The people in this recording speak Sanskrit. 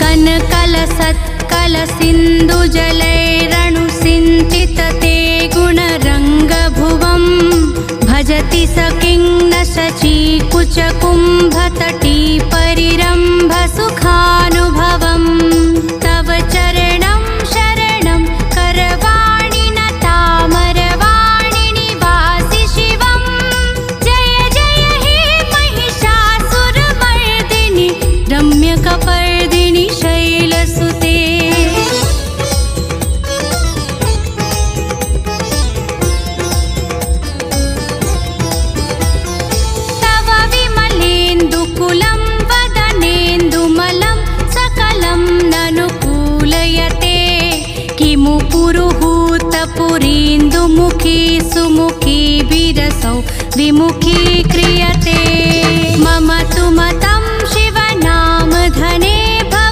कनकलसत्कलसिन्धुजलैरणुसिञ्चितते गुणरङ्गभुवं भजति स किं न शचीकुचकुम्भतटी परिरम्भसुखानुभवम् तव चरणं शरणं करवाणि नतामरवाणि निवासि शिवम् जय जय हे महिषासुरमर्दिनि रम्यकपर्दिनि शैलसुते तव विमलेन्दुकुलं वदनेन्दुमलं सकलं ननुकूलयते किमु पुरुहूतपुरीन्दुमुखी सुमुखी विरसौ विमुखी